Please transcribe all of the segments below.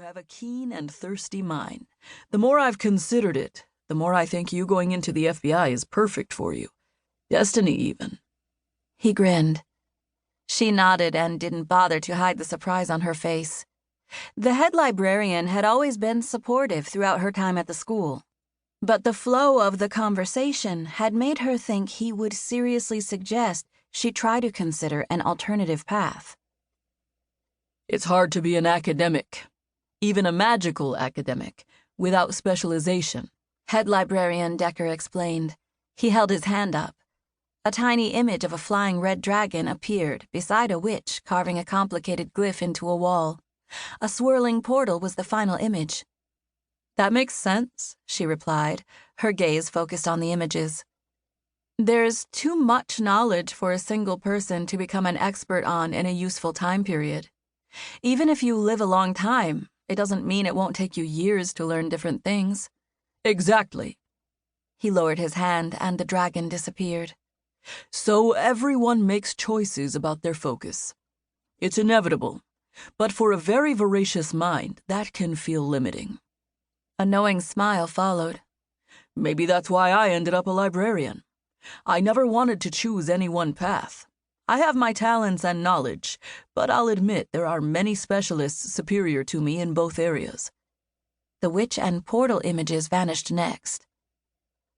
have a keen and thirsty mind. The more I've considered it, the more I think you going into the FBI is perfect for you. Destiny, even." He grinned. She nodded and didn't bother to hide the surprise on her face. The head librarian had always been supportive throughout her time at the school, but the flow of the conversation had made her think he would seriously suggest she try to consider an alternative path. "It's hard to be an academic, even a magical academic, without specialization," Head Librarian Decker explained. He held his hand up. A tiny image of a flying red dragon appeared beside a witch carving a complicated glyph into a wall. A swirling portal was the final image. "That makes sense," she replied, her gaze focused on the images. "There's too much knowledge for a single person to become an expert on in a useful time period. Even if you live a long time, it doesn't mean it won't take you years to learn different things." "Exactly." He lowered his hand and the dragon disappeared. "So everyone makes choices about their focus. It's inevitable, but for a very voracious mind, that can feel limiting." A knowing smile followed. "Maybe that's why I ended up a librarian. I never wanted to choose any one path. I have my talents and knowledge, but I'll admit there are many specialists superior to me in both areas." The witch and portal images vanished next.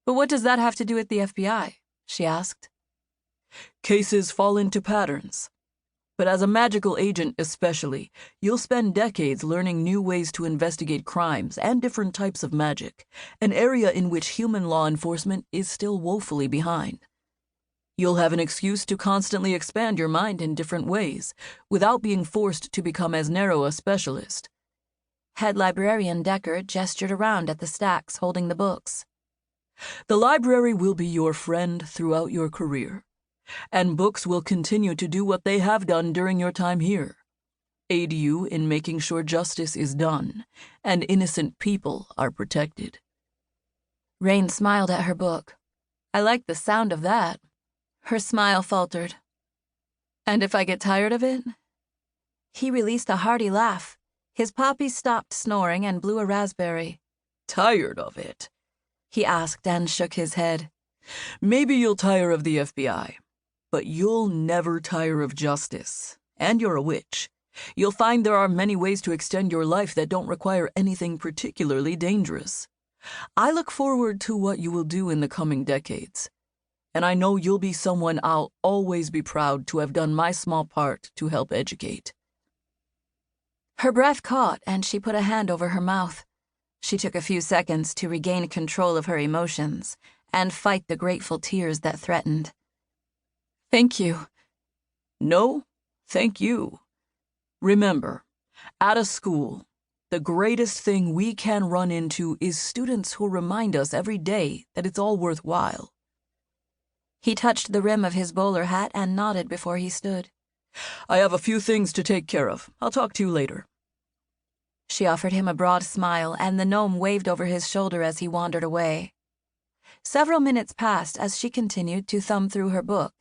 "But what does that have to do with the FBI?" she asked. "Cases fall into patterns. But as a magical agent especially, you'll spend decades learning new ways to investigate crimes and different types of magic, an area in which human law enforcement is still woefully behind. You'll have an excuse to constantly expand your mind in different ways, without being forced to become as narrow a specialist." Head Librarian Decker gestured around at the stacks holding the books. "The library will be your friend throughout your career, and books will continue to do what they have done during your time here. Aid you in making sure justice is done, and innocent people are protected." Rain smiled at her book. "I like the sound of that." Her smile faltered. "And if I get tired of it?" He released a hearty laugh. His poppy stopped snoring and blew a raspberry. "Tired of it?" he asked and shook his head. "Maybe you'll tire of the FBI. But you'll never tire of justice, and you're a witch. You'll find there are many ways to extend your life that don't require anything particularly dangerous. I look forward to what you will do in the coming decades, and I know you'll be someone I'll always be proud to have done my small part to help educate." Her breath caught, and she put a hand over her mouth. She took a few seconds to regain control of her emotions and fight the grateful tears that threatened. "Thank you." "No, thank you. Remember, at a school, the greatest thing we can run into is students who remind us every day that it's all worthwhile." He touched the rim of his bowler hat and nodded before he stood. "I have a few things to take care of. I'll talk to you later." She offered him a broad smile, and the gnome waved over his shoulder as he wandered away. Several minutes passed as she continued to thumb through her book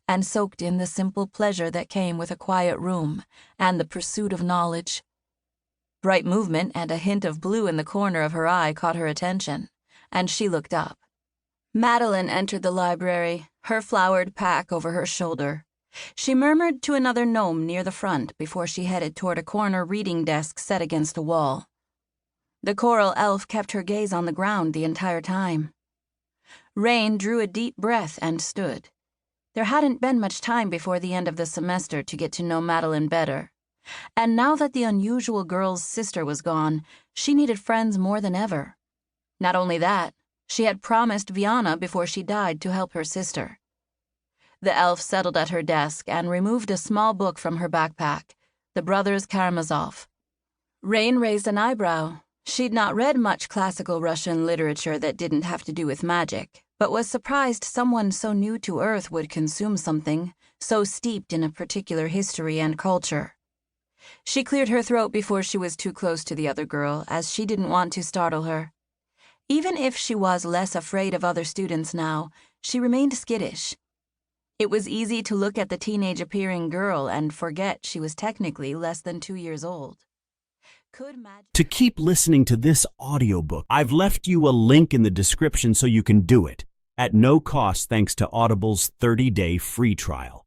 and soaked in the simple pleasure that came with a quiet room and the pursuit of knowledge. Bright movement and a hint of blue in the corner of her eye caught her attention, and she looked up. Madeline entered the library, her flowered pack over her shoulder. She murmured to another gnome near the front before she headed toward a corner reading desk set against a wall. The coral elf kept her gaze on the ground the entire time. Rain drew a deep breath and stood. There hadn't been much time before the end of the semester to get to know Madeline better, and now that the unusual girl's sister was gone, she needed friends more than ever. Not only that, she had promised Viana before she died to help her sister. The elf settled at her desk and removed a small book from her backpack, The Brothers Karamazov. Rain raised an eyebrow. She'd not read much classical Russian literature that didn't have to do with magic, but was surprised someone so new to Earth would consume something so steeped in a particular history and culture. She cleared her throat before she was too close to the other girl, as she didn't want to startle her. Even if she was less afraid of other students now, she remained skittish. It was easy to look at the teenage-appearing girl and forget she was technically less than 2 years old. Could magic... To keep listening to this audiobook, I've left you a link in the description so you can do it, at no cost thanks to Audible's 30-day free trial.